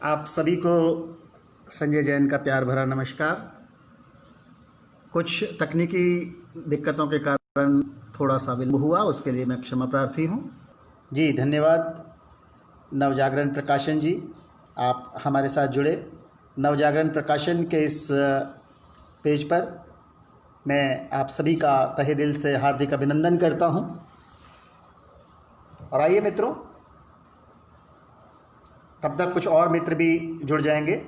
आप सभी को संजय जैन का प्यार भरा नमस्कार। कुछ तकनीकी दिक्कतों के कारण थोड़ा सा विलंब हुआ, उसके लिए मैं क्षमा प्रार्थी हूँ। जी धन्यवाद नवजागरण प्रकाशन जी, आप हमारे साथ जुड़े। नवजागरण प्रकाशन के इस पेज पर मैं आप सभी का तहे दिल से हार्दिक अभिनंदन करता हूँ। और आइए मित्रों, तब तक कुछ और मित्र भी जुड़ जाएंगे।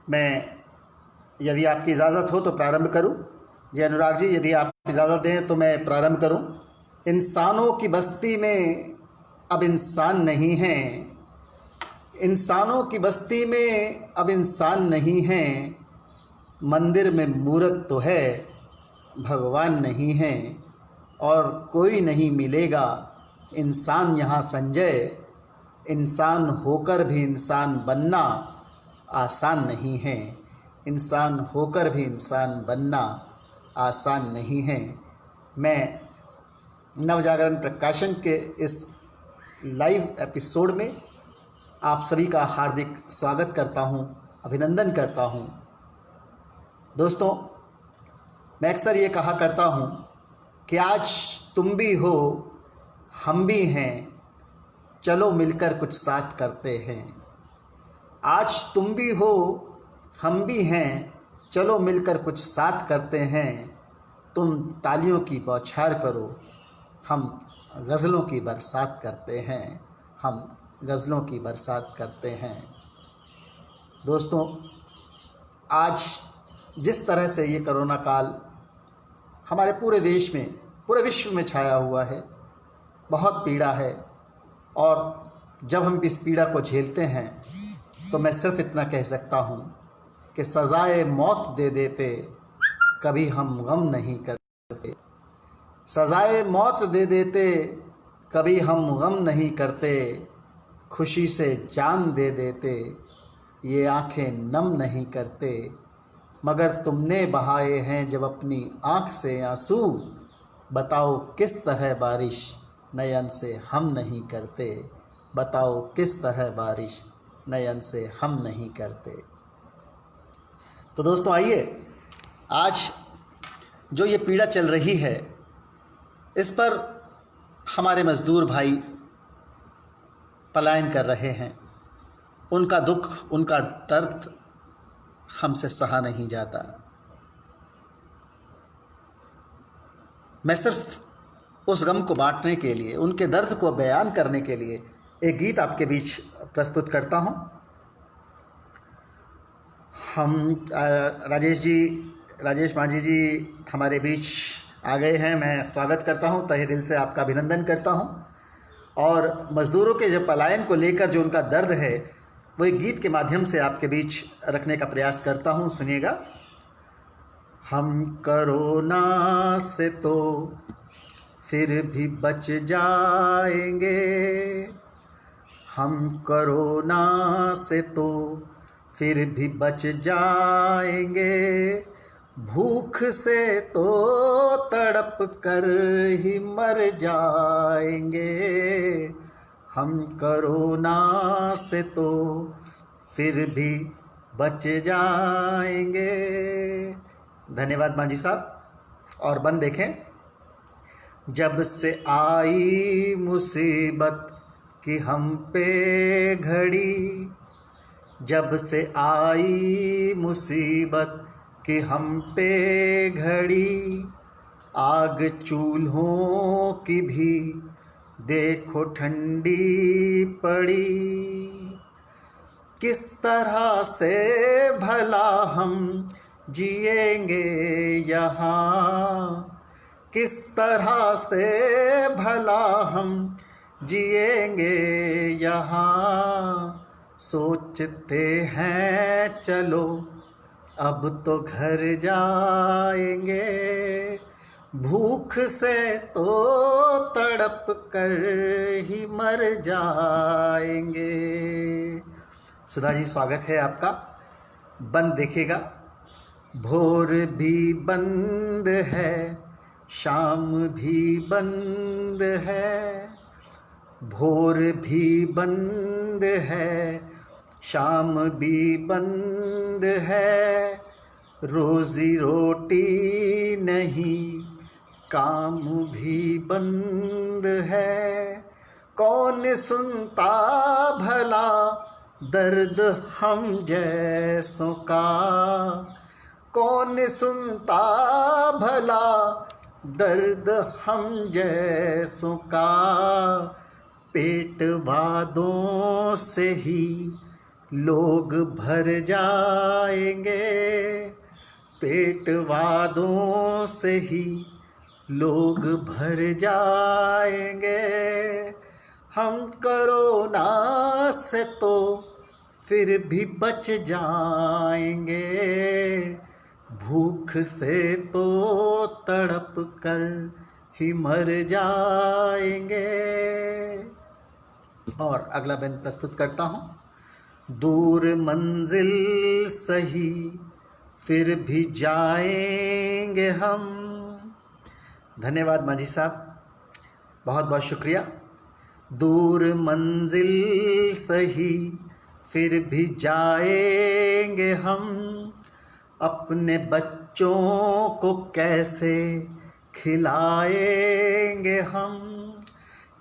मैं यदि आपकी इजाज़त हो तो प्रारंभ करूं। जी अनुराग जी, यदि आप इजाज़त दें तो मैं प्रारंभ करूं। इंसानों की बस्ती में अब इंसान नहीं है, इंसानों की बस्ती में अब इंसान नहीं है, मंदिर में मूरत तो है भगवान नहीं है, और कोई नहीं मिलेगा इंसान यहाँ संजय, इंसान होकर भी इंसान बनना आसान नहीं है, इंसान होकर भी इंसान बनना आसान नहीं है। मैं नवजागरण प्रकाशन के इस लाइव एपिसोड में आप सभी का हार्दिक स्वागत करता हूं, अभिनंदन करता हूं। दोस्तों, मैं अक्सर ये कहा करता हूं कि आज तुम भी हो हम भी हैं, चलो मिलकर कुछ साथ करते हैं। आज तुम भी हो हम भी हैं, चलो मिलकर कुछ साथ करते हैं। तुम तालियों की बौछार करो, हम गज़लों की बरसात करते हैं, हम गज़लों की बरसात करते हैं। दोस्तों, आज जिस तरह से ये कोरोना काल हमारे पूरे देश में, पूरे विश्व में छाया हुआ है, बहुत पीड़ा है। और जब हम इस पीड़ा को झेलते हैं तो मैं सिर्फ इतना कह सकता हूँ कि सज़ाए मौत दे देते कभी हम गम नहीं करते, सज़ाए मौत दे देते कभी हम गम नहीं करते, खुशी से जान दे देते ये आंखें नम नहीं करते, मगर तुमने बहाए हैं जब अपनी आँख से आंसू, बताओ किस तरह बारिश नयन से हम नहीं करते, बताओ किस तरह बारिश नयन से हम नहीं करते। तो दोस्तों आइए, आज जो ये पीड़ा चल रही है इस पर हमारे मज़दूर भाई पलायन कर रहे हैं, उनका दुख, उनका दर्द हमसे सहा नहीं जाता। मैं सिर्फ उस गम को बांटने के लिए, उनके दर्द को बयान करने के लिए एक गीत आपके बीच प्रस्तुत करता हूँ। हम राजेश मांझी जी हमारे बीच आ गए हैं। मैं स्वागत करता हूँ, तहे दिल से आपका अभिनंदन करता हूँ। और मज़दूरों के जो पलायन को लेकर जो उनका दर्द है वो एक गीत के माध्यम से आपके बीच रखने का प्रयास करता हूँ। सुनिएगा। हम कोरोना से तो फिर भी बच जाएंगे, हम कोरोना से तो फिर भी बच जाएंगे, भूख से तो तड़प कर ही मर जाएंगे, हम कोरोना से तो फिर भी बच जाएंगे। धन्यवाद मांझी साहब। और बंद देखें। जब से आई मुसीबत कि हम पे घड़ी, जब से आई मुसीबत कि हम पे घड़ी, आग चूल्हों की भी देखो ठंडी पड़ी, किस तरह से भला हम जिएंगे यहाँ, किस तरह से भला हम जिएंगे यहाँ, सोचते हैं चलो अब तो घर जाएंगे, भूख से तो तड़प कर ही मर जाएंगे। सुधा जी, स्वागत है आपका। बंद देखिएगा। भोर भी बंद है, शाम भी बंद है, भोर भी बंद बंद है, शाम भी बंद है, रोजी रोटी नहीं, काम भी बंद है। कौन सुनता भला दर्द हम जैसों का, कौन सुनता भला दर्द हम जैसों का। पेट वादों से ही लोग भर जाएंगे, पेट वादों से ही लोग भर जाएंगे। हम कोरोना से तो फिर भी बच जाएंगे, भूख से तो तड़प कर ही मर जाएंगे। और अगला बंद प्रस्तुत करता हूँ। दूर मंजिल सही फिर भी जाएंगे हम। धन्यवाद माझी साहब, बहुत बहुत शुक्रिया। दूर मंजिल सही फिर भी जाएंगे हम, अपने बच्चों को कैसे खिलाएंगे हम।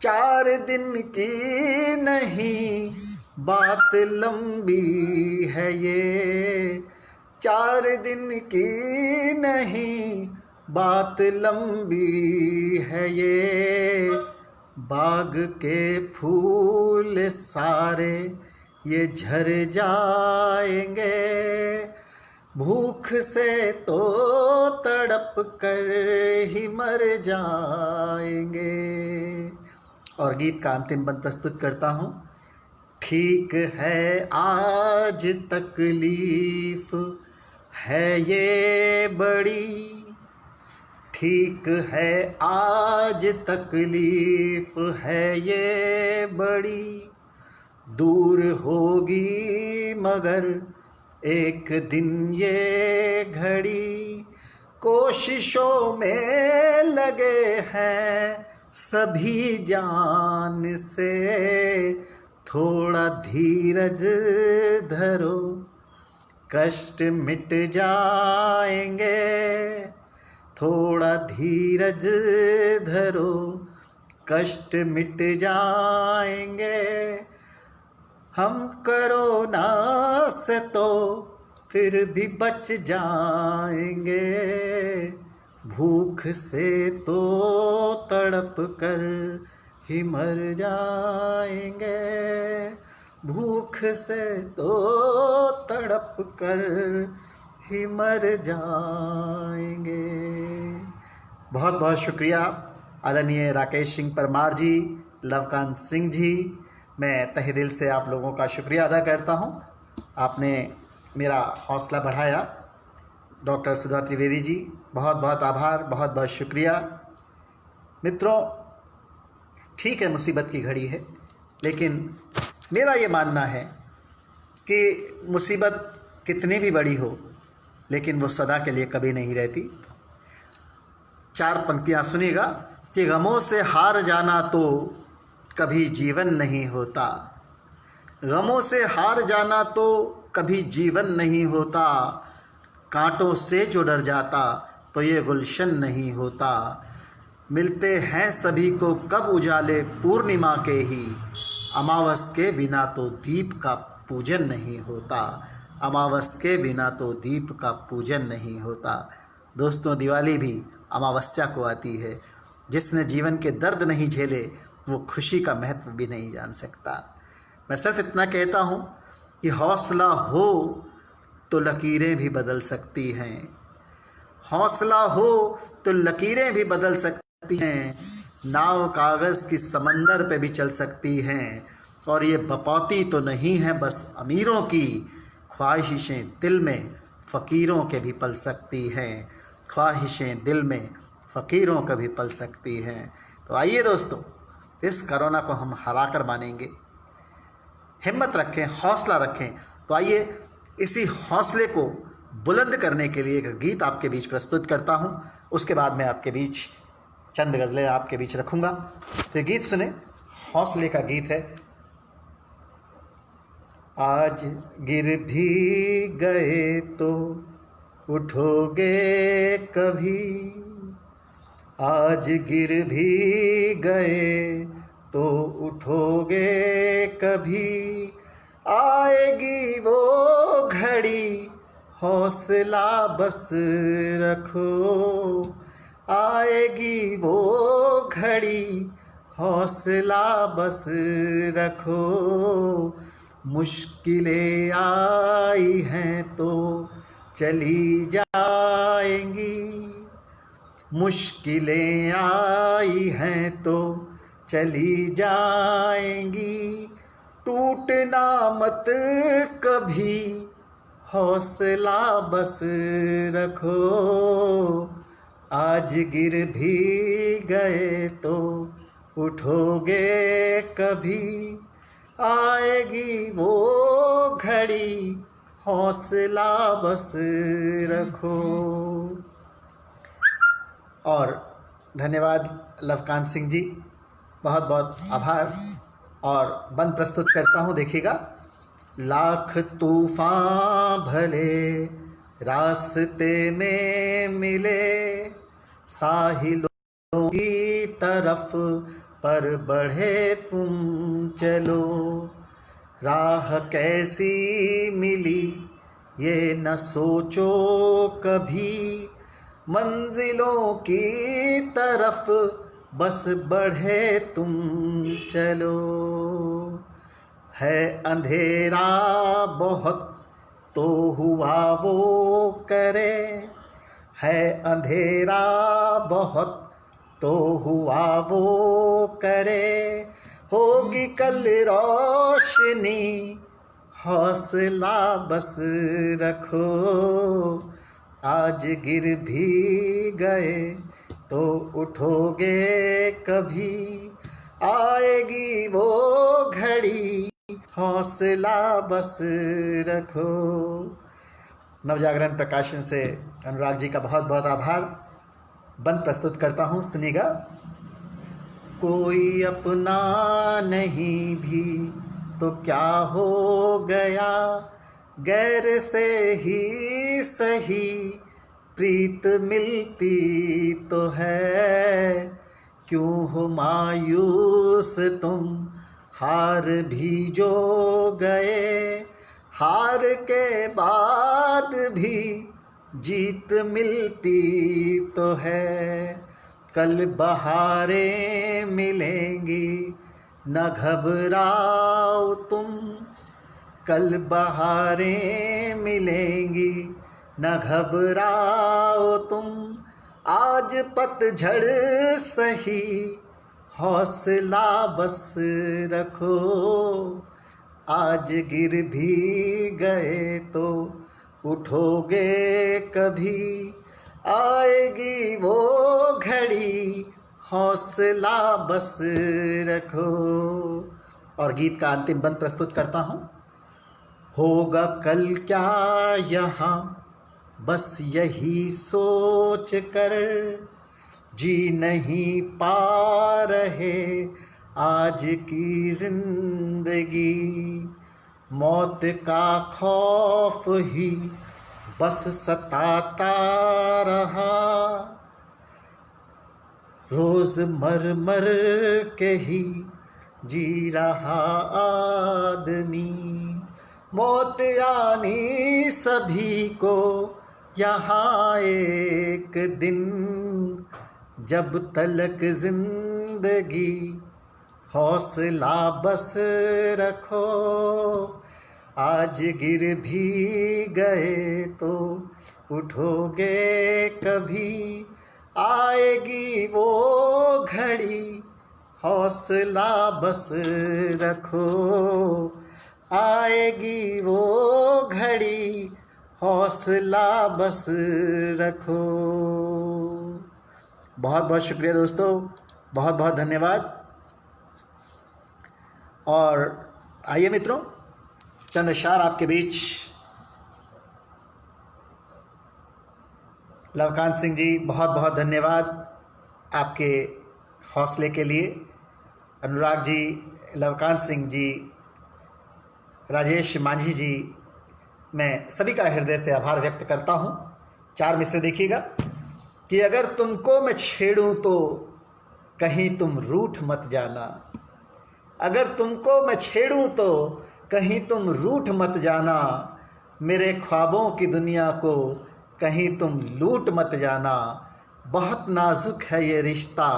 4 दिन की नहीं बात लंबी है ये, 4 दिन की नहीं बात लंबी है ये। बाग के फूल सारे ये झर जाएंगे, भूख से तो तड़प कर ही मर जाएंगे। और गीत का अंतिम बंद प्रस्तुत करता हूँ। ठीक है आज तकलीफ है ये बड़ी, ठीक है आज तकलीफ है ये बड़ी। दूर होगी मगर एक दिन ये घड़ी, कोशिशों में लगे हैं सभी जान से। थोड़ा धीरज धरो कष्ट मिट जाएंगे, थोड़ा धीरज धरो कष्ट मिट जाएंगे। हम कोरोना से तो फिर भी बच जाएंगे, भूख से तो तड़प कर ही मर जाएंगे, भूख से तो तड़प कर ही मर जाएंगे। बहुत बहुत शुक्रिया आदरणीय राकेश सिंह परमार जी, लवकांत सिंह जी। मैं तहे दिल से आप लोगों का शुक्रिया अदा करता हूं। आपने मेरा हौसला बढ़ाया। डॉक्टर सुधा त्रिवेदी जी, बहुत बहुत आभार, बहुत बहुत शुक्रिया। मित्रों, ठीक है मुसीबत की घड़ी है, लेकिन मेरा ये मानना है कि मुसीबत कितनी भी बड़ी हो लेकिन वो सदा के लिए कभी नहीं रहती। 4 पंक्तियाँ सुनिएगा कि गमों से हार जाना तो कभी जीवन नहीं होता, गमों से हार जाना तो कभी जीवन नहीं होता। कांटों से जो डर जाता तो ये गुलशन नहीं होता। मिलते हैं सभी को कब उजाले पूर्णिमा के ही, अमावस के बिना तो दीप का पूजन नहीं होता, अमावस के बिना तो दीप का पूजन नहीं होता। दोस्तों, दिवाली भी अमावस्या को आती है। जिसने जीवन के दर्द नहीं झेले वो खुशी का महत्व भी नहीं जान सकता। मैं सिर्फ इतना कहता हूँ कि हौसला हो तो लकीरें भी बदल सकती हैं, हौसला हो तो लकीरें भी बदल सकती हैं। नाव कागज़ की समंदर पे भी चल सकती हैं। और ये बपौती तो नहीं है बस अमीरों की, ख्वाहिशें दिल में फ़कीरों के भी पल सकती हैं, ख्वाहिशें दिल में फ़कीरों के भी पल सकती हैं। तो आइए दोस्तों, इस कोरोना को हम हरा कर मानेंगे। हिम्मत रखें, हौसला रखें। तो आइए इसी हौसले को बुलंद करने के लिए एक गीत आपके बीच प्रस्तुत करता हूँ। उसके बाद मैं आपके बीच चंद गज़लें आपके बीच रखूँगा। तो ये गीत सुने, हौसले का गीत है। आज गिर भी गए तो उठोगे कभी, आज गिर भी गए तो उठोगे कभी, आएगी वो घड़ी हौसला बस रखो, आएगी वो घड़ी हौसला बस रखो, मुश्किलें आई हैं तो चली जाएंगी, मुश्किलें आई हैं तो चली जाएंगी, टूटना मत कभी हौसला बस रखो, आज गिर भी गए तो उठोगे कभी, आएगी वो घड़ी हौसला बस रखो। और धन्यवाद लवकांत सिंह जी, बहुत बहुत आभार। और बंद प्रस्तुत करता हूँ, देखिएगा। लाख तूफान भले रास्ते में मिले, साहिलों की तरफ पर बढ़े तुम चलो, राह कैसी मिली ये न सोचो कभी, मंजिलों की तरफ बस बढ़े तुम चलो, है अंधेरा बहुत तो हुआ वो करे, है अंधेरा बहुत तो हुआ वो करे, होगी कल रोशनी हौसला बस रखो, आज गिर भी गए तो उठोगे कभी, आएगी वो घड़ी हौसला बस रखो। नवजागरण प्रकाशन से अनुराग जी का बहुत बहुत आभार। बंद प्रस्तुत करता हूँ, सुनिएगा। कोई अपना नहीं भी तो क्या हो गया, गैर से ही सही प्रीत मिलती तो है, क्यों हो मायूस तुम हार भी जो गए, हार के बाद भी जीत मिलती तो है, कल बहारें मिलेंगी न घबराओ तुम, कल बहारें मिलेंगी न घबराओ तुम, आज पतझड़ सही हौसला बस रखो, आज गिर भी गए तो उठोगे कभी, आएगी वो घड़ी हौसला बस रखो। और गीत का अंतिम बंद प्रस्तुत करता हूँ। होगा कल क्या यहाँ बस यही सोच कर, जी नहीं पा रहे आज की जिंदगी, मौत का खौफ ही बस सताता रहा, रोज मर मर के ही जी रहा आदमी, मौत आनी सभी को यहाँ एक दिन, जब तलक जिंदगी हौसला बस रखो, आज गिर भी गए तो उठोगे कभी, आएगी वो घड़ी हौसला बस रखो, आएगी वो घड़ी हौसला बस रखो। बहुत बहुत शुक्रिया दोस्तों, बहुत बहुत धन्यवाद। और आइए मित्रों, चंद अशार आपके बीच। लवकांत सिंह जी, बहुत बहुत धन्यवाद आपके हौसले के लिए। अनुराग जी, लवकांत सिंह जी, राजेश मांझी जी, मैं सभी का हृदय से आभार व्यक्त करता हूँ। 4 मिसरे देखिएगा कि अगर तुमको मैं छेड़ूं तो कहीं तुम रूठ मत जाना, अगर तुमको मैं छेड़ूं तो कहीं तुम रूठ मत जाना, मेरे ख्वाबों की दुनिया को कहीं तुम लूट मत जाना। बहुत नाजुक है ये रिश्ता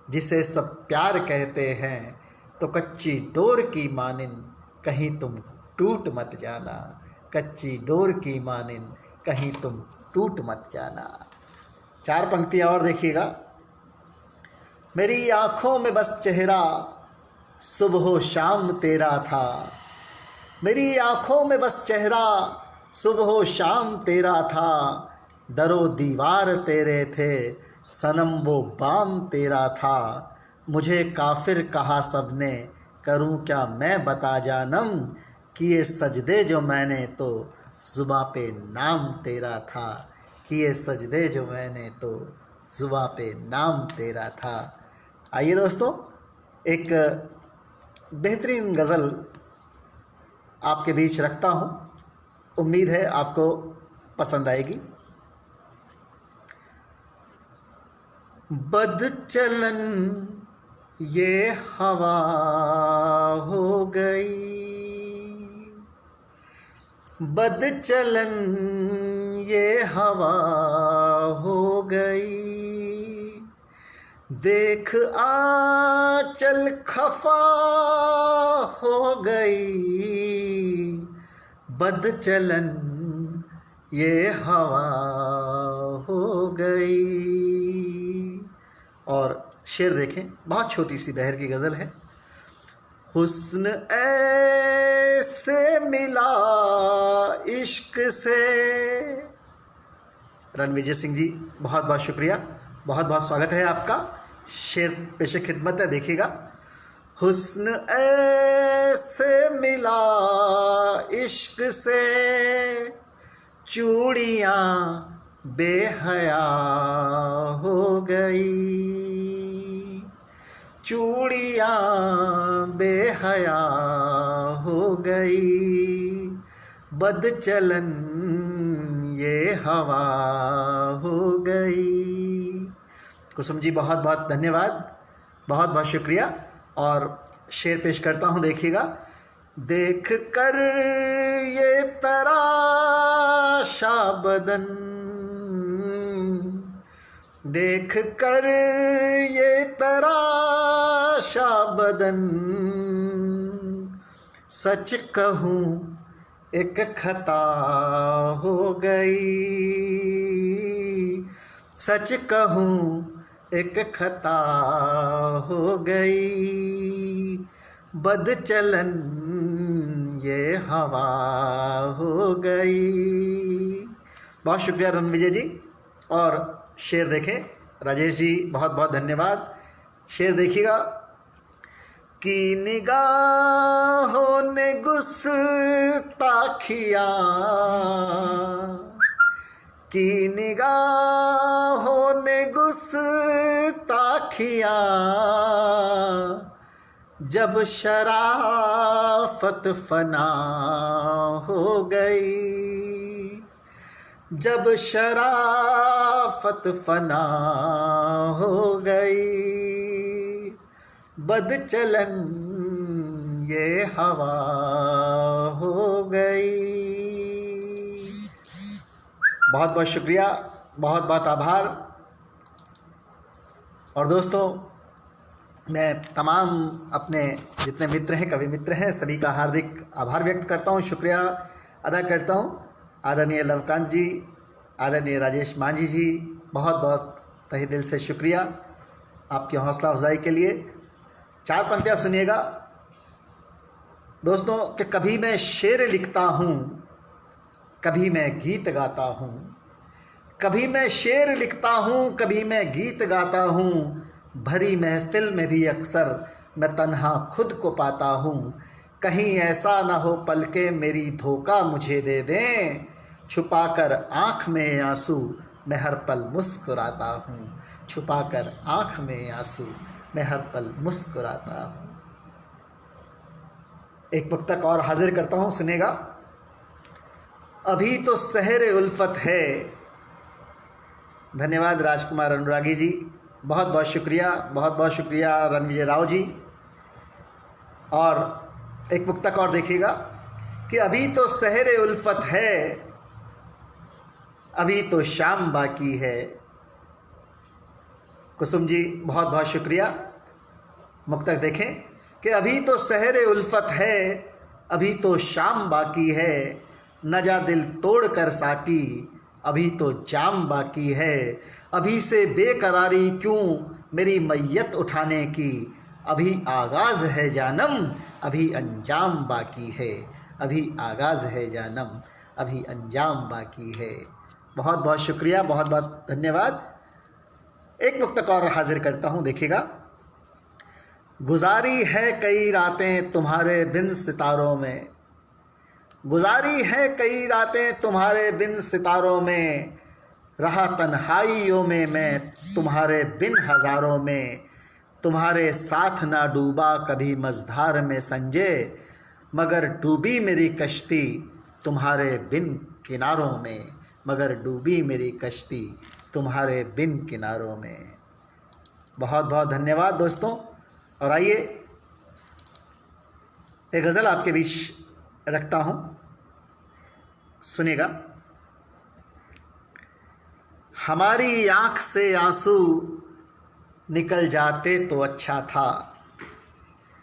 जिसे सब प्यार कहते हैं, तो कच्ची डोर की मानिंद कहीं तुम टूट मत जाना, कच्ची डोर की मानिंद कहीं तुम टूट मत जाना। 4 पंक्तियाँ और देखिएगा। मेरी आँखों में बस चेहरा सुबह शाम तेरा था, मेरी आँखों में बस चेहरा सुबह शाम तेरा था, दरो दीवार तेरे थे सनम वो बाम तेरा था। मुझे काफिर कहा सबने, करूं क्या मैं बता जानम, किए सजदे जो मैंने तो जुबां पे नाम तेरा था, किए सजदे जो मैंने तो जुबां पे नाम तेरा था। आइए दोस्तों, एक बेहतरीन गज़ल आपके बीच रखता हूँ, उम्मीद है आपको पसंद आएगी। बदचलन ये हवा हो गई, बदचलन ये हवा हो गई, देख आंचल खफा हो गई, बदचलन ये हवा हो गई। और शेर देखें, बहुत छोटी सी बहर की गज़ल है। हुस्न ऐसे मिला इश्क से, रणविजय सिंह जी बहुत बहुत शुक्रिया, बहुत बहुत स्वागत है आपका। शेर पेश खिदमत है, देखिएगा। हुस्न ऐसे मिला इश्क से, चूड़ियाँ बेहया हो गई, चूड़ियाँ बेहया हो गई, बदचलन ये हवा हो गई। कुसुम जी बहुत बहुत धन्यवाद, बहुत बहुत शुक्रिया। और शेर पेश करता हूँ, देखिएगा। देख कर ये तराशा बदन, देख कर ये तराशा बदन, सच कहूँ एक खता हो गई, सच कहूँ एक खता हो गई, बदचलन ये हवा हो गई। बहुत शुक्रिया रणविजय जी। और शेर देखें, राजेश जी बहुत बहुत धन्यवाद। शेर देखिएगा कि निगाहों ने गुस्ताखियाँ, कि निगाहों ने गुस्ताखियाँ, जब शराफत फना हो गई, जब शराफत फना हो गई, बदचलन ये हवा हो गई। बहुत बहुत शुक्रिया, बहुत बहुत आभार। और दोस्तों, मैं तमाम अपने जितने मित्र हैं, कवि मित्र हैं, सभी का हार्दिक आभार व्यक्त करता हूँ, शुक्रिया अदा करता हूँ। आदरणीय लवकांत जी, आदरणीय राजेश मांझी जी, बहुत बहुत तहे दिल से शुक्रिया आपकी हौसला अफजाई के लिए। 4 पंक्तियाँ सुनिएगा दोस्तों कि कभी मैं शेर लिखता हूँ, कभी मैं गीत गाता हूँ, कभी मैं शेर लिखता हूँ, कभी मैं गीत गाता हूँ, भरी महफिल में भी अक्सर मैं तन्हा खुद को पाता हूँ। कहीं ऐसा ना हो पलके मेरी धोखा मुझे दे दें, छुपाकर आँख में आंसू मैं हर पल मुस्कुराता हूँ, छुपाकर आँख में आंसू मैं हर पल मुस्कुराता हूँ। एक मुक्तक और हाजिर करता हूँ, सुनेगा। अभी तो सहर उल्फत है। धन्यवाद राजकुमार अनुरागी जी, बहुत बहुत शुक्रिया, बहुत बहुत शुक्रिया रणविजय राव जी। और एक मुक्तक और देखिएगा कि अभी तो सहर उल्फत है, अभी तो शाम बाकी है। कुसुम जी बहुत बहुत शुक्रिया। मुक्तक देखें कि अभी तो सहर उल्फत है, अभी तो शाम बाकी है। न जा दिल तोड़ कर साकी, अभी तो जाम बाकी है। अभी से बेकरारी क्यों मेरी मैयत उठाने की, अभी आगाज़ है जानम, अभी अंजाम बाकी है। अभी आगाज़ है जानम, अभी अंजाम बाकी है। बहुत बहुत शुक्रिया, बहुत बहुत धन्यवाद। एक मुक्तक और हाजिर करता हूँ, देखिएगा। गुजारी है कई रातें तुम्हारे बिन सितारों में, गुजारी है कई रातें तुम्हारे बिन सितारों में। रहा तन्हाइयों में मैं तुम्हारे बिन हज़ारों में। तुम्हारे साथ ना डूबा कभी मझधार में संजय, मगर डूबी मेरी कश्ती तुम्हारे बिन किनारों में। मगर डूबी मेरी कश्ती तुम्हारे बिन किनारों में। बहुत बहुत धन्यवाद दोस्तों। और आइए एक गज़ल आपके बीच रखता हूँ, सुनिएगा। हमारी आँख से आंसू निकल जाते तो अच्छा था,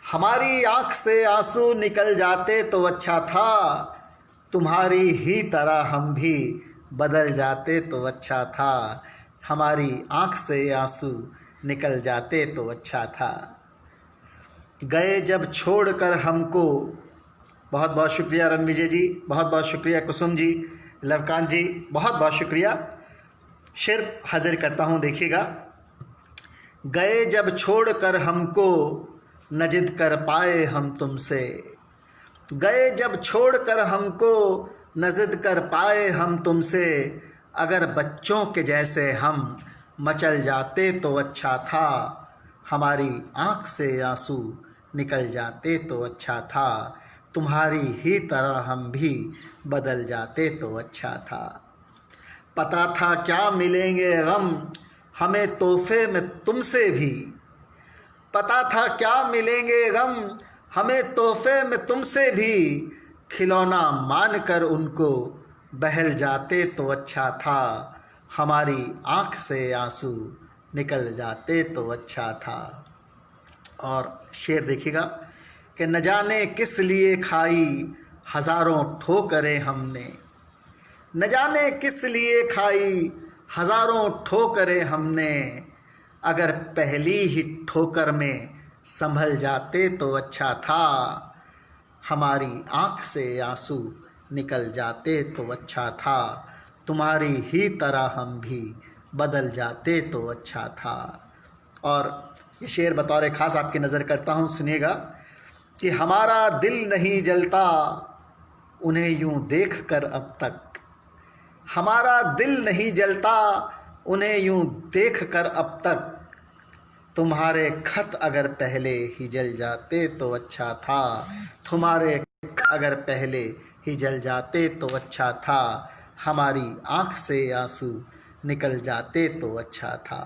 हमारी आँख से आंसू निकल जाते तो अच्छा था। तुम्हारी ही तरह हम भी बदल जाते तो अच्छा था। हमारी आँख से आंसू निकल जाते तो अच्छा था। गए जब छोड़कर हमको, बहुत बहुत शुक्रिया रणविजय जी, बहुत बहुत शुक्रिया कुसुम जी, लवकांत जी, बहुत बहुत शुक्रिया। शेर हाजिर करता हूँ, देखिएगा। गए जब छोड़कर हमको न जिद कर पाए हम तुमसे, गए जब छोड़कर हमको न जिद कर पाए हम तुमसे। अगर बच्चों के जैसे हम मचल जाते तो अच्छा था। हमारी आँख से आंसू निकल जाते तो अच्छा था। तुम्हारी ही तरह हम भी बदल जाते तो अच्छा था। पता था क्या मिलेंगे गम हमें तोहफे में तुमसे भी, पता था क्या मिलेंगे गम हमें तोहफे में तुमसे भी। खिलौना मान कर उनको बहल जाते तो अच्छा था। हमारी आँख से आंसू निकल जाते तो अच्छा था। और शेर देखिएगा कि न जाने किस लिए खाई हज़ारों ठोकरें हमने, न जाने किस लिए खाई हज़ारों ठोकरें हमने। अगर पहली ही ठोकर में संभल जाते तो अच्छा था। हमारी आँख से आंसू निकल जाते तो अच्छा था। तुम्हारी ही तरह हम भी बदल जाते तो अच्छा था। और ये शेर बतौर ख़ास आपकी नज़र करता हूँ, सुनिएगा कि हमारा दिल नहीं जलता उन्हें यूं देख कर अब तक, हमारा दिल नहीं जलता उन्हें यूं देख कर अब तक। तुम्हारे खत अगर पहले ही जल जाते तो अच्छा था। तुम्हारे अगर पहले ही जल जाते तो अच्छा था। हमारी आँख से आंसू निकल जाते तो अच्छा था।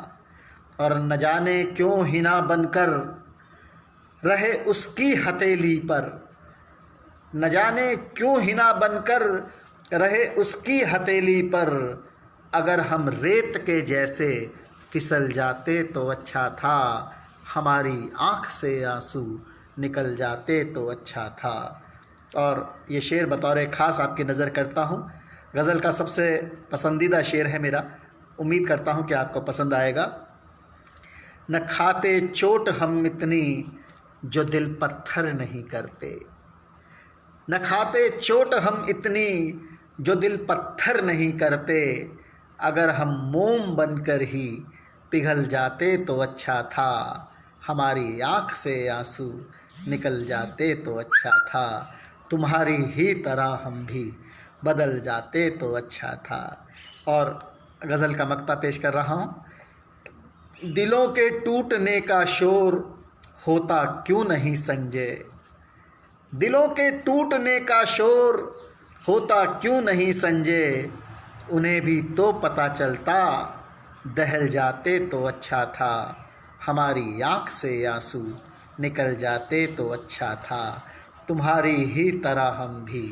और न जाने क्यों हिना बनकर रहे उसकी हथेली पर, न जाने क्यों हिना बनकर रहे उसकी हथेली पर। अगर हम रेत के जैसे फिसल जाते तो अच्छा था। हमारी आँख से आंसू निकल जाते तो अच्छा था। और ये शेर बतौर ख़ास आपकी नज़र करता हूँ, गज़ल का सबसे पसंदीदा शेर है मेरा, उम्मीद करता हूँ कि आपको पसंद आएगा। न खाते चोट हम इतनी जो दिल पत्थर नहीं करते, न खाते चोट हम इतनी जो दिल पत्थर नहीं करते। अगर हम मोम बनकर ही पिघल जाते तो अच्छा था। हमारी आँख से आंसू निकल जाते तो अच्छा था। तुम्हारी ही तरह हम भी बदल जाते तो अच्छा था। और गज़ल का मक्ता पेश कर रहा हूँ। दिलों के टूटने का शोर होता क्यों नहीं संजय, दिलों के टूटने का शोर होता क्यों नहीं संजय, उन्हें भी तो पता चलता दहल जाते तो अच्छा था, हमारी आँख से आंसू निकल जाते तो अच्छा था, तुम्हारी ही तरह हम भी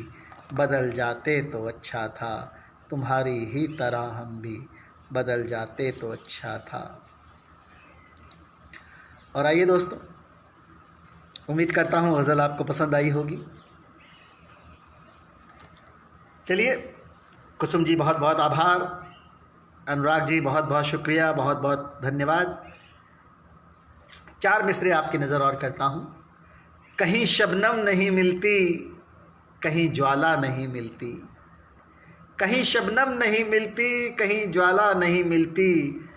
बदल जाते तो अच्छा था, तुम्हारी ही तरह हम भी बदल जाते तो अच्छा था। और आइए दोस्तों, उम्मीद करता हूँ गज़ल आपको पसंद आई होगी। चलिए, कुसुम जी बहुत बहुत आभार, अनुराग जी बहुत बहुत शुक्रिया, बहुत बहुत धन्यवाद। 4 मिसरे आपकी नज़र और करता हूँ। कहीं शबनम नहीं मिलती, कहीं ज्वाला नहीं मिलती, कहीं शबनम नहीं मिलती, कहीं ज्वाला नहीं मिलती,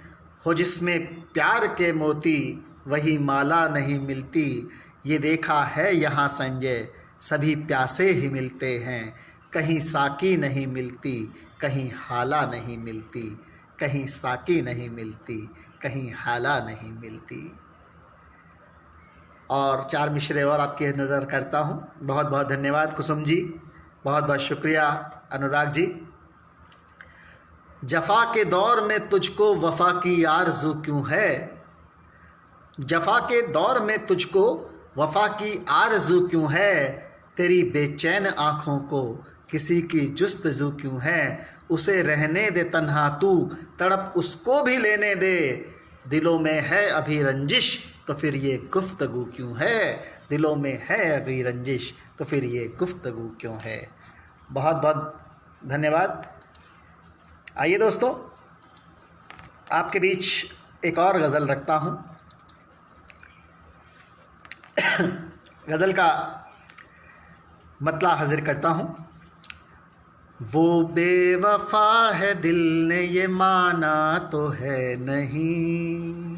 हो जिसमें प्यार के मोती वही माला नहीं मिलती। ये देखा है यहाँ संजय सभी प्यासे ही मिलते हैं, कहीं साकी नहीं मिलती, कहीं हाला नहीं मिलती, कहीं साकी नहीं मिलती, कहीं हाला नहीं मिलती। और 4 मिसरे और आपकी नज़र करता हूँ। बहुत बहुत धन्यवाद कुसुम जी, बहुत बहुत शुक्रिया अनुराग जी। जफ़ा के दौर में तुझको वफ़ा की आरज़ू क्यों है, जफ़ा के दौर में तुझको वफ़ा की आरज़ू क्यों है, तेरी बेचैन आँखों को किसी की जुस्तजू क्यों है, उसे रहने दे तन्हा तू तड़प उसको भी लेने दे, दिलों में है अभी रंजिश तो फिर ये गुफ्तगू क्यों है, दिलों में है अभी रंजिश तो फिर ये गुफ्तगू क्यों है। बहुत बहुत धन्यवाद। आइए दोस्तों, आपके बीच एक और गज़ल रखता हूँ। गज़ल का मतला हाजिर करता हूँ। वो बेवफा है दिल ने ये माना तो है नहीं,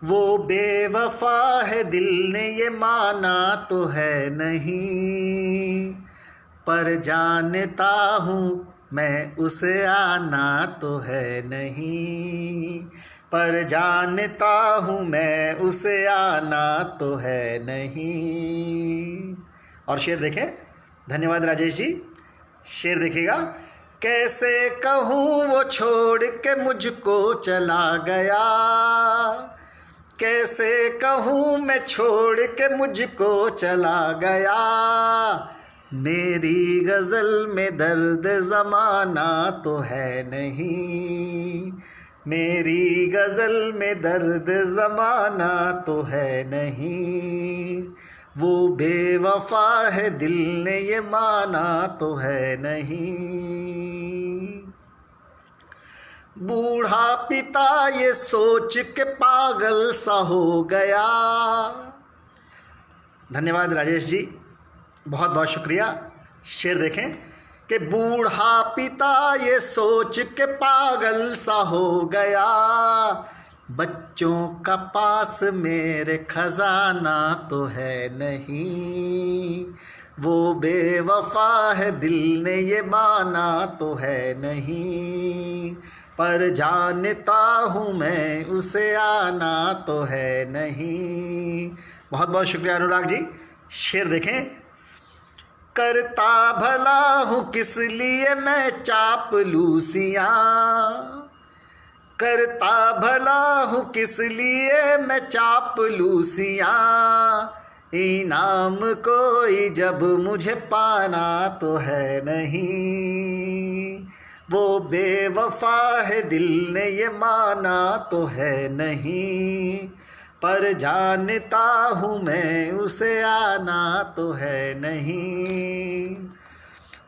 वो बेवफा है दिल ने ये माना तो है नहीं, पर जानता हूँ मैं उसे आना तो है नहीं, पर जानता हूँ मैं उसे आना तो है नहीं। और शेर देखें। धन्यवाद राजेश जी। शेर देखिएगा। कैसे कहूँ वो छोड़ के मुझको चला गया, कैसे कहूँ मैं छोड़ के मुझको चला गया, मेरी गज़ल में दर्द ज़माना तो है नहीं, मेरी गज़ल में दर्द ज़माना तो है नहीं, वो बेवफा है दिल ने ये माना तो है नहीं। बूढ़ा पिता ये सोच के पागल सा हो गया। धन्यवाद राजेश जी, बहुत बहुत शुक्रिया। शेर देखें कि बूढ़ा पिता ये सोच के पागल सा हो गया, बच्चों का पास मेरे खजाना तो है नहीं, वो बेवफा है दिल ने ये माना तो है नहीं, पर जानता हूँ मैं उसे आना तो है नहीं। बहुत बहुत शुक्रिया अनुराग जी। शेर देखें। करता भला हूँ किस लिए मैं चापलूसियाँ, करता भला हूँ किस लिए मैं चापलूसियाँ, इनाम कोई जब मुझे पाना तो है नहीं, वो बेवफा है दिल ने ये माना तो है नहीं, पर जानता हूँ मैं उसे आना तो है नहीं,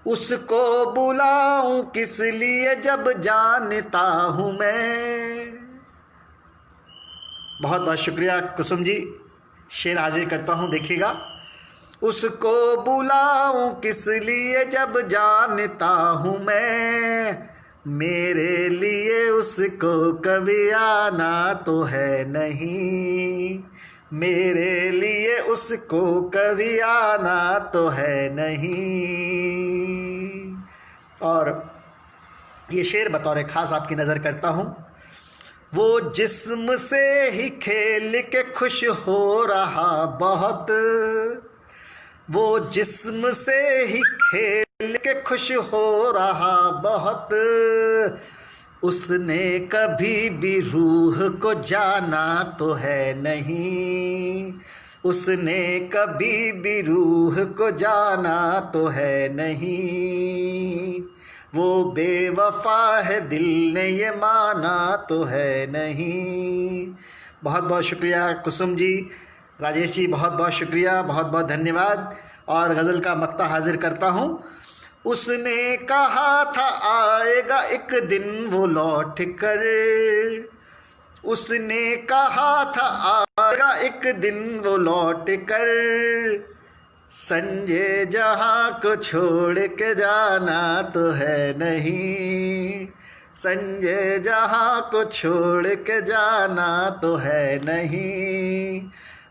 उसको बुलाऊं किस लिए जब जानता हूँ मैं। बहुत बहुत शुक्रिया कुसुम जी। शेर हाजिर करता हूँ, देखिएगा। उसको बुलाऊं किस लिए जब जानता हूँ मैं, मेरे लिए उसको कभी आना तो है नहीं, मेरे लिए उसको कभी आना तो है नहीं। और ये शेर बतौर ख़ास आपकी नज़र करता हूँ। वो जिस्म से ही खेल के खुश हो रहा बहुत, वो जिस्म से ही खेल के खुश हो रहा बहुत, उसने कभी भी रूह को जाना तो है नहीं, उसने कभी भी रूह को जाना तो है नहीं, वो बेवफा है दिल ने ये माना तो है नहीं। बहुत बहुत शुक्रिया कुसुम जी, राजेश जी, बहुत बहुत शुक्रिया, बहुत बहुत धन्यवाद। और गज़ल का मक्ता हाजिर करता हूँ। उसने कहा था आएगा एक दिन वो लौट कर, उसने कहा था आएगा एक दिन वो लौट कर, संजय जहां को छोड़ के जाना तो है नहीं, संजय जहां को छोड़ के जाना तो है नहीं,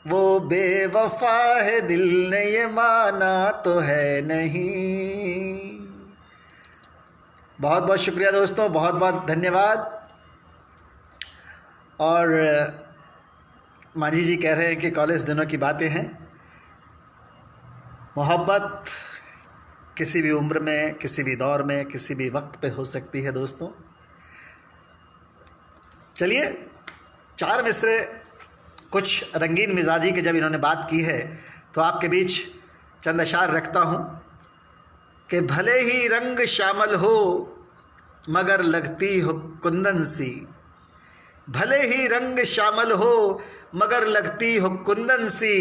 वो बेवफा है दिल ने ये माना तो है नहीं। बहुत बहुत शुक्रिया दोस्तों, बहुत बहुत धन्यवाद। और मांझी जी कह रहे हैं कि कॉलेज दिनों की बातें हैं। मोहब्बत किसी भी उम्र में, किसी भी दौर में, किसी भी वक्त पे हो सकती है दोस्तों। चलिए, चार मिसरे कुछ रंगीन मिजाजी की जब इन्होंने बात की है तो आपके बीच चंद अशार रखता हूँ कि भले ही रंग शामिल हो मगर लगती हो कुंदन सी, भले ही रंग शामिल हो मगर लगती हो कुंदन सी,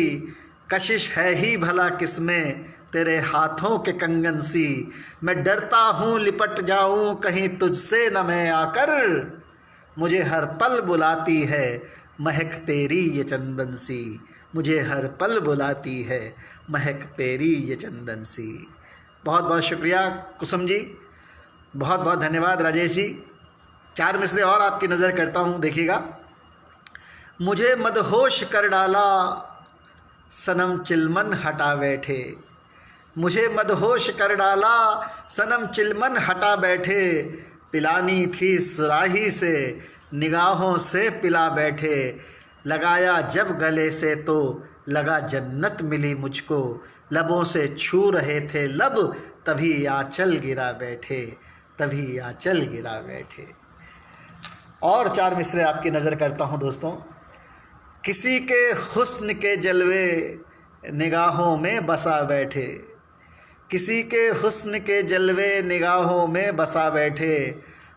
कशिश है ही भला किसमें तेरे हाथों के कंगन सी, मैं डरता हूँ लिपट जाऊँ कहीं तुझसे न मैं आकर, मुझे हर पल बुलाती है महक तेरी ये चंदन सी, मुझे हर पल बुलाती है महक तेरी ये चंदन सी। बहुत बहुत शुक्रिया कुसुम जी, बहुत बहुत धन्यवाद राजेश जी। चार मिसरे और आपकी नज़र करता हूँ, देखिएगा। मुझे मदहोश कर डाला सनम चिलमन हटा बैठे, मुझे मदहोश कर डाला सनम चिलमन हटा बैठे, पिलानी थी सुराही से निगाहों से पिला बैठे, लगाया जब गले से तो लगा जन्नत मिली मुझको, लबों से छू रहे थे लब तभी आंचल गिरा बैठे, तभी आंचल गिरा बैठे। और चार मिसरे आपकी नज़र करता हूँ दोस्तों। किसी के हुस्न के जलवे निगाहों में बसा बैठे, किसी के हुस्न के जलवे निगाहों में बसा बैठे,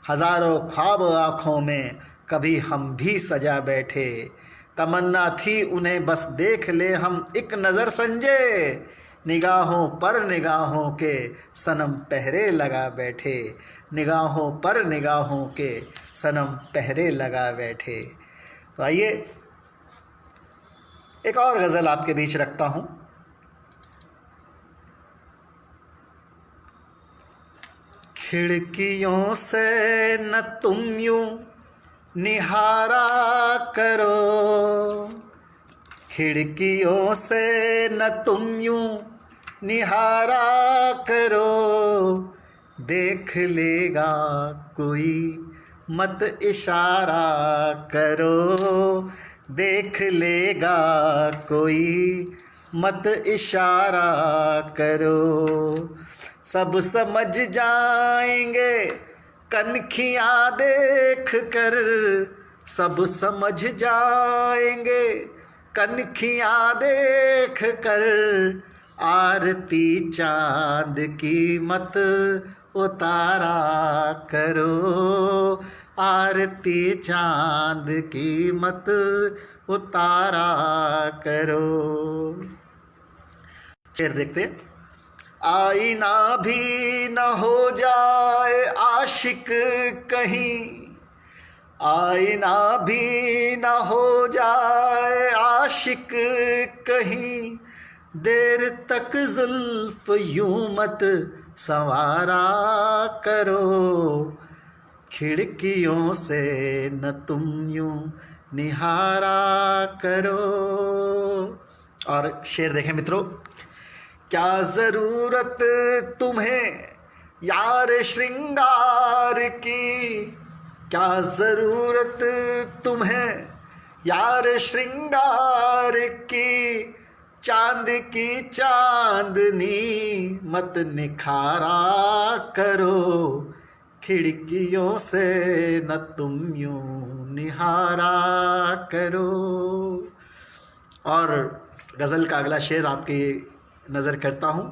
हज़ारों ख्वाब आँखों में कभी हम भी सजा बैठे, तमन्ना थी उन्हें बस देख ले हम एक नज़र संजय, निगाहों पर निगाहों के सनम पहरे लगा बैठे, निगाहों पर निगाहों के सनम पहरे लगा बैठे। तो आइए एक और गज़ल आपके बीच रखता हूँ। खिड़कियों से न तुम यूं निहारा करो, खिड़कियों से न तुम यूं निहारा करो, देख लेगा कोई मत इशारा करो, देख लेगा कोई मत इशारा करो, सब समझ जाएंगे कनखियाँ देख कर, सब समझ जाएंगे कनखियाँ देख कर, आरती चाँद की मत उतारा करो, आरती चाँद की मत उतारा करो। शेर देखते। आईना भी न हो जाए आशिक कहीं, आईना भी न हो जाए आशिक कहीं, देर तक जुल्फ यूं मत संवारा करो, खिड़कियों से न तुम यूं निहारा करो। और शेर देखें मित्रों। क्या ज़रूरत तुम्हें यार श्रृंगार की, क्या ज़रूरत तुम्हें यार श्रृंगार की, चांद की चांदनी मत निखारा करो, खिड़कियों से न तुम यूं निहारा करो। और गज़ल का अगला शेर आपकी नज़र करता हूँ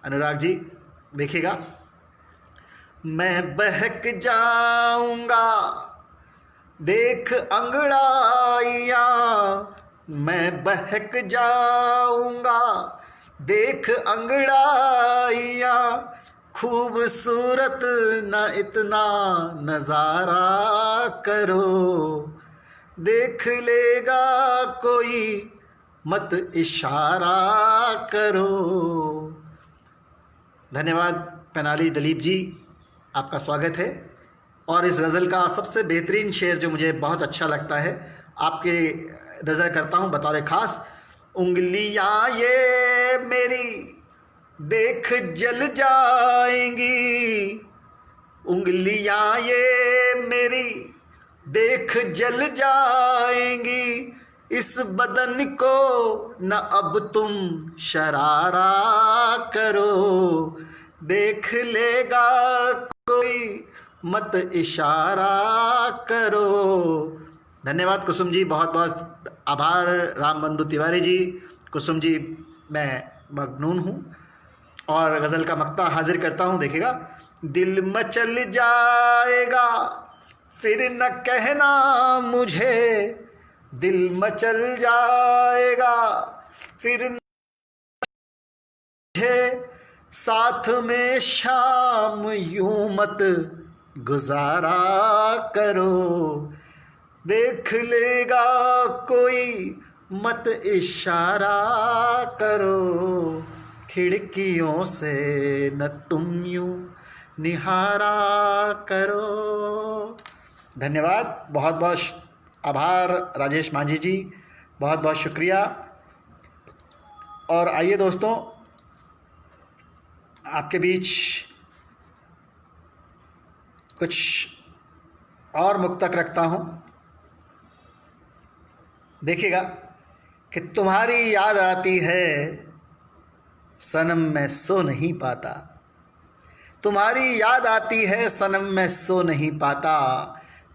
अनुराग जी, देखिएगा। मैं बहक जाऊंगा देख अंगड़ाइयाँ, मैं बहक जाऊंगा देख अंगड़ाइयाँ, खूबसूरत न इतना नज़ारा करो, देख लेगा कोई मत इशारा करो। धन्यवाद पेनाली दलीप जी, आपका स्वागत है। और इस गज़ल का सबसे बेहतरीन शेर जो मुझे बहुत अच्छा लगता है, आपके नज़र करता हूँ बतौर ख़ास। उंगलियाँ ये मेरी देख जल जाएंगी, उंगलियाँ ये मेरी देख जल जाएंगी, इस बदन को न अब तुम शरारा करो, देख लेगा कोई मत इशारा करो। धन्यवाद कुसुम जी, बहुत बहुत आभार। राम बंधु तिवारी जी, कुसुम जी मैं मगनून हूँ। और गज़ल का मक्ता हाजिर करता हूँ, देखिएगा। दिल मचल जाएगा फिर न कहना मुझे, दिल मचल जाएगा फिर मुझे, साथ में शाम यूं मत गुजारा करो, देख लेगा कोई मत इशारा करो, खिड़कियों से न तुम यूं निहारा करो। धन्यवाद, बहुत बहुत आभार राजेश मांझी जी, बहुत बहुत शुक्रिया। और आइए दोस्तों, आपके बीच कुछ और मुक्तक रखता हूँ, देखिएगा कि तुम्हारी याद आती है सनम मैं सो नहीं पाता, तुम्हारी याद आती है सनम मैं सो नहीं पाता,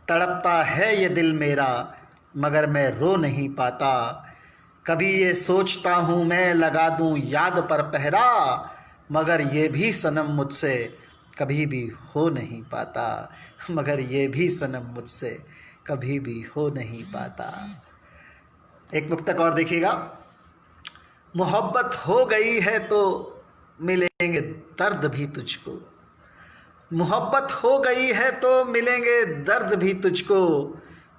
तड़पता है ये दिल मेरा मगर मैं रो नहीं पाता, कभी ये सोचता हूँ मैं लगा दूँ याद पर पहरा, मगर ये भी सनम मुझसे कभी भी हो नहीं पाता, मगर ये भी सनम मुझसे कभी भी हो नहीं पाता। एक मुक्तक और देखिएगा। मोहब्बत हो गई है तो मिलेंगे दर्द भी तुझको, मोहब्बत हो गई है तो मिलेंगे दर्द भी तुझको,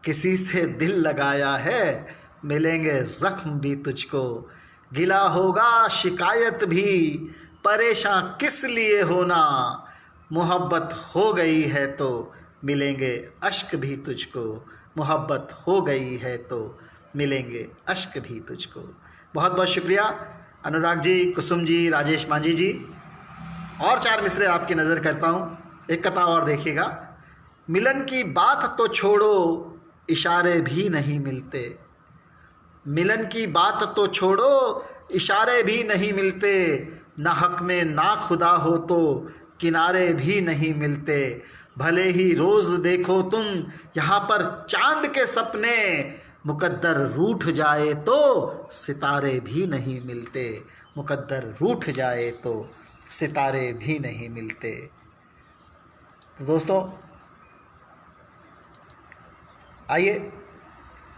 किसी से दिल लगाया है मिलेंगे ज़ख्म भी तुझको, गिला होगा शिकायत भी परेशान किस लिए होना, मोहब्बत हो गई है तो मिलेंगे अश्क भी तुझको, मोहब्बत हो गई है तो मिलेंगे अश्क भी तुझको। बहुत बहुत शुक्रिया अनुराग जी, कुसुम जी, राजेश मांझी जी। और चार मिसरे आपकी नज़र करता हूँ, एक कथा और देखिएगा। मिलन की बात तो छोड़ो इशारे भी नहीं मिलते, मिलन की बात तो छोड़ो इशारे भी नहीं मिलते, ना हक में ना खुदा हो तो किनारे भी नहीं मिलते, भले ही रोज़ देखो तुम यहाँ पर चांद के सपने, मुकद्दर रूठ जाए तो सितारे भी नहीं मिलते, मुकद्दर रूठ जाए तो सितारे भी नहीं मिलते। तो दोस्तों आइए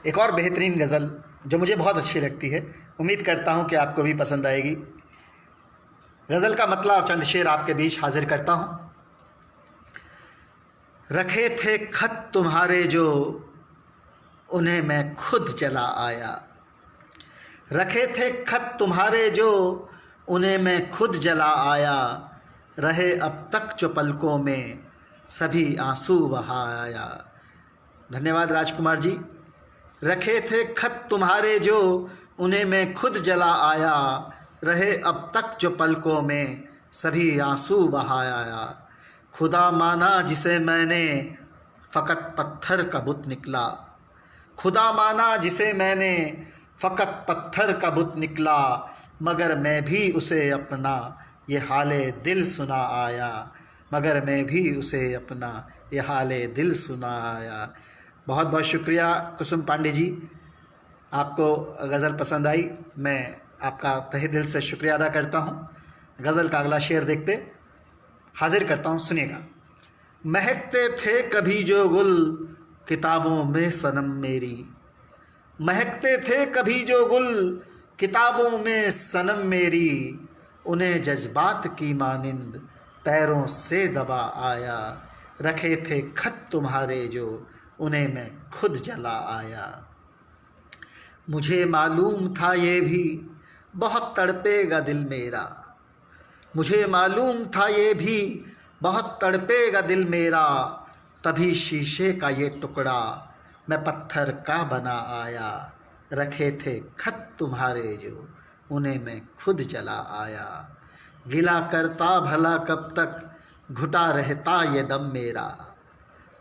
एक और बेहतरीन गज़ल जो मुझे बहुत अच्छी लगती है, उम्मीद करता हूँ कि आपको भी पसंद आएगी। गज़ल का मतला और चंद शेर आपके बीच हाजिर करता हूँ। रखे थे खत तुम्हारे जो उन्हें मैं खुद चला आया, रखे थे खत तुम्हारे जो उन्हें मैं खुद जला आया, रहे अब तक जो पलकों में सभी आंसू बहाया। धन्यवाद राजकुमार जी। रखे थे खत तुम्हारे जो उन्हें मैं खुद जला आया, रहे अब तक जो पलकों में सभी आंसू बहाया, खुदा माना जिसे मैंने फ़कत पत्थर का बुत निकला, खुदा माना जिसे मैंने फ़कत पत्थर का बुत निकला, मगर मैं भी उसे अपना ये हाले दिल सुना आया, मगर मैं भी उसे अपना ये हाले दिल सुना आया। बहुत बहुत शुक्रिया कुसुम पांडे जी, आपको गज़ल पसंद आई, मैं आपका तहे दिल से शुक्रिया अदा करता हूँ। गज़ल का अगला शेर देखते हाजिर करता हूँ, सुनिएगा। महकते थे कभी जो गुल किताबों में सनम मेरी, महकते थे कभी जो गुल किताबों में सनम मेरी, उन्हें जज्बात की मानिंद पैरों से दबा आया, रखे थे खत तुम्हारे जो उन्हें मैं खुद जला आया। मुझे मालूम था ये भी बहुत तड़पेगा दिल मेरा, मुझे मालूम था ये भी बहुत तड़पेगा दिल मेरा, तभी शीशे का ये टुकड़ा मैं पत्थर का बना आया, रखे थे खत तुम्हारे जो उन्हें मैं खुद जला आया। गिला करता भला कब तक घुटा रहता ये दम मेरा,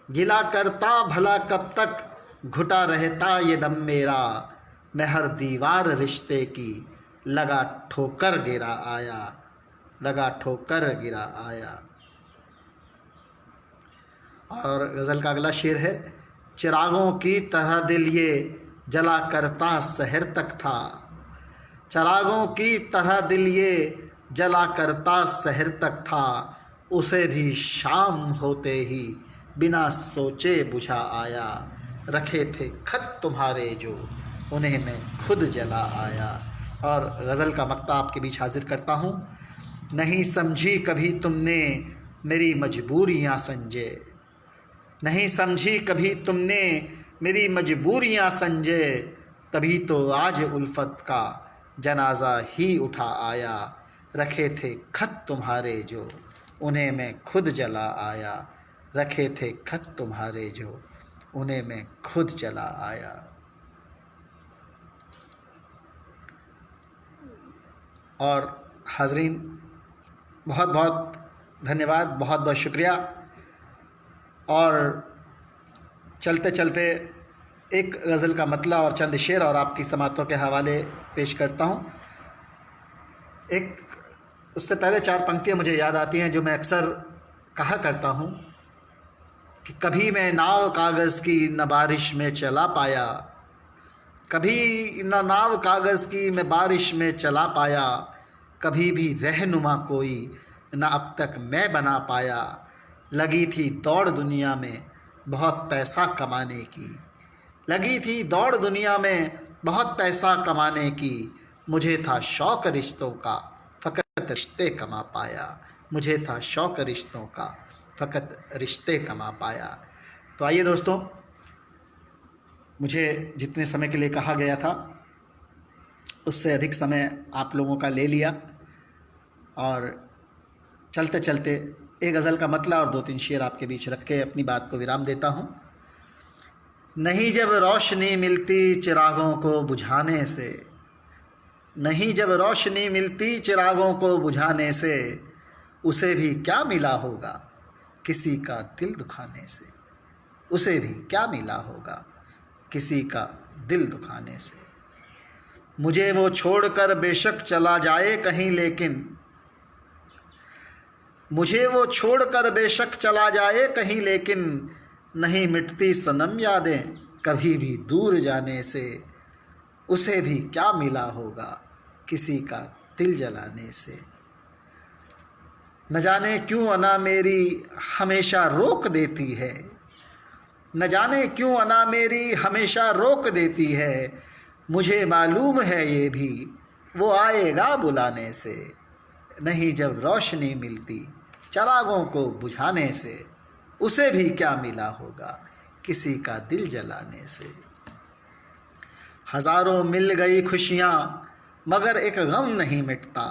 गिला करता भला कब तक घुटा रहता ये दम मेरा, मैं हर दीवार रिश्ते की लगा ठोकर गिरा आया, लगा ठोकर गिरा आया। और गज़ल का अगला शेर है। चिरागों की तरह दिल ये जला करता शहर तक था, चिरागों की तरह दिल ये जला करता शहर तक था, उसे भी शाम होते ही बिना सोचे बुझा आया, रखे थे खत तुम्हारे जो उन्हें मैं खुद जला आया। और गज़ल का मक्ता आपके बीच हाजिर करता हूँ। नहीं समझी कभी तुमने मेरी मजबूरियाँ संजय, नहीं समझी कभी तुमने मेरी मजबूरियाँ संजय, तभी तो आज उल्फत का जनाजा ही उठा आया, रखे थे खत तुम्हारे जो उन्हें मैं खुद जला आया, रखे थे खत तुम्हारे जो उन्हें मैं खुद जला आया। और हाज़रीन, बहुत बहुत धन्यवाद, बहुत बहुत शुक्रिया। और चलते चलते एक गज़ल का मतला और चंद शेर और आपकी समातों के हवाले पेश करता हूँ। एक उससे पहले चार पंक्तियाँ मुझे याद आती हैं जो मैं अक्सर कहा करता हूँ कि कभी मैं नाव कागज़ की न बारिश में चला पाया, कभी न नाव कागज़ की मैं बारिश में चला पाया, कभी भी रहनुमा कोई न अब तक मैं बना पाया, लगी थी दौड़ दुनिया में बहुत पैसा कमाने की, लगी थी दौड़ दुनिया में बहुत पैसा कमाने की, मुझे था शौक़ रिश्तों का फ़कत रिश्ते कमा पाया, मुझे था शौक़ रिश्तों का फ़कत रिश्ते कमा पाया। तो आइए दोस्तों, मुझे जितने समय के लिए कहा गया था उससे अधिक समय आप लोगों का ले लिया, और चलते चलते एक गज़ल का मतला और दो तीन शेर आपके बीच रख के अपनी बात को विराम देता हूँ। नहीं जब रोशनी मिलती चिरागों को बुझाने से, नहीं जब रोशनी मिलती चिरागों को बुझाने से, उसे भी क्या मिला होगा किसी का दिल दुखाने से, उसे भी क्या मिला होगा किसी का दिल दुखाने से। मुझे वो छोड़कर बेशक चला जाए कहीं, लेकिन मुझे वो छोड़कर बेशक चला जाए कहीं, लेकिन नहीं मिटती सनम यादें कभी भी दूर जाने से, उसे भी क्या मिला होगा किसी का दिल जलाने से। न जाने क्यों अना मेरी हमेशा रोक देती है, न जाने क्यों अना मेरी हमेशा रोक देती है, मुझे मालूम है ये भी वो आएगा बुलाने से, नहीं जब रोशनी मिलती चिरागों को बुझाने से, उसे भी क्या मिला होगा किसी का दिल जलाने से। हज़ारों मिल गई खुशियाँ मगर एक गम नहीं मिटता,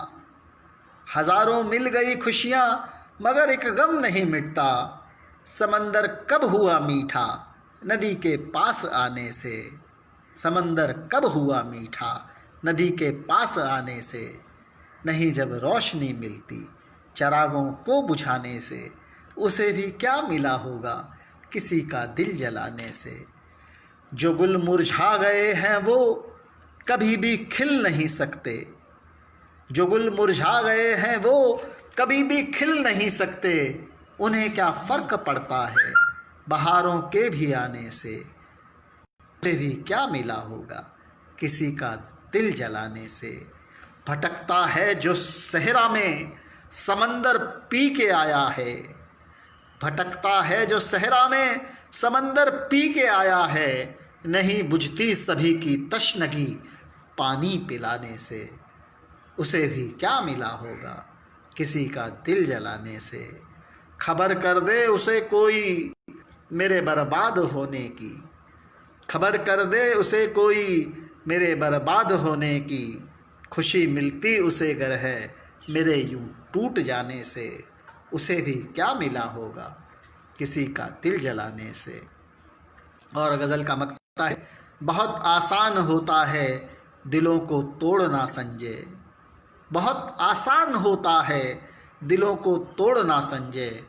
हज़ारों मिल गई खुशियाँ मगर एक गम नहीं मिटता, समंदर कब हुआ मीठा नदी के पास आने से, समंदर कब हुआ मीठा नदी के पास आने से, नहीं जब रोशनी मिलती चिरागों को बुझाने से, उसे भी क्या मिला होगा किसी का दिल जलाने से। जो गुल मुरझा गए हैं वो कभी भी खिल नहीं सकते। जो गुल मुरझा गए हैं वो कभी भी खिल नहीं सकते। उन्हें क्या फर्क पड़ता है बहारों के भी आने से। उन्हें भी क्या मिला होगा किसी का दिल जलाने से। भटकता है जो सहरा में समंदर पी के आया है। भटकता है जो सहरा में समंदर पी के आया है। नहीं बुझती सभी की तशनगी पानी पिलाने से। उसे भी क्या मिला होगा किसी का दिल जलाने से। खबर कर दे उसे कोई मेरे बर्बाद होने की। खबर कर दे उसे कोई मेरे बर्बाद होने की। खुशी मिलती उसे गर है मेरे यूं टूट जाने से। उसे भी क्या मिला होगा किसी का दिल जलाने से। और गज़ल का मकता है, बहुत आसान होता है दिलों को तोड़ना संजय। बहुत आसान होता है दिलों को तोड़ना संजय।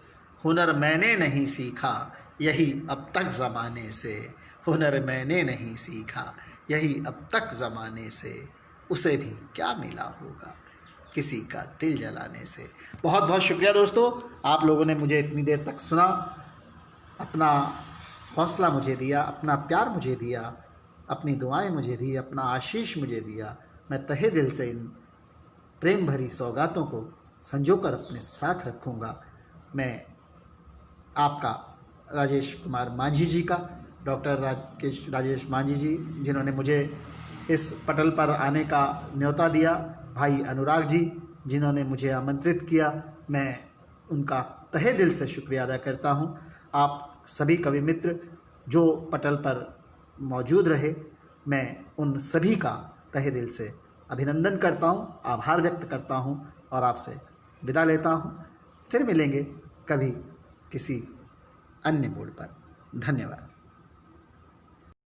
हुनर मैंने नहीं सीखा यही अब तक ज़माने से। हुनर मैंने नहीं सीखा यही अब तक ज़माने से। उसे भी क्या मिला होगा किसी का दिल जलाने से। बहुत बहुत शुक्रिया दोस्तों, आप लोगों ने मुझे इतनी देर तक सुना, अपना हौसला मुझे दिया, अपना प्यार मुझे दिया, अपनी दुआएं मुझे दी, अपना आशीष मुझे दिया। मैं तहे दिल से इन प्रेम भरी सौगातों को संजोकर अपने साथ रखूँगा। मैं आपका राजेश कुमार मांझी जी का, डॉक्टर राजेश मांझी जी, जिन्होंने मुझे इस पटल पर आने का न्योता दिया, भाई अनुराग जी जिन्होंने मुझे आमंत्रित किया, मैं उनका तहे दिल से शुक्रिया अदा करता हूँ। आप सभी कवि मित्र जो पटल पर मौजूद रहे, मैं उन सभी का तहे दिल से अभिनंदन करता हूँ, आभार व्यक्त करता हूँ और आपसे विदा लेता हूँ। फिर मिलेंगे कभी किसी अन्य मोड़ पर। धन्यवाद।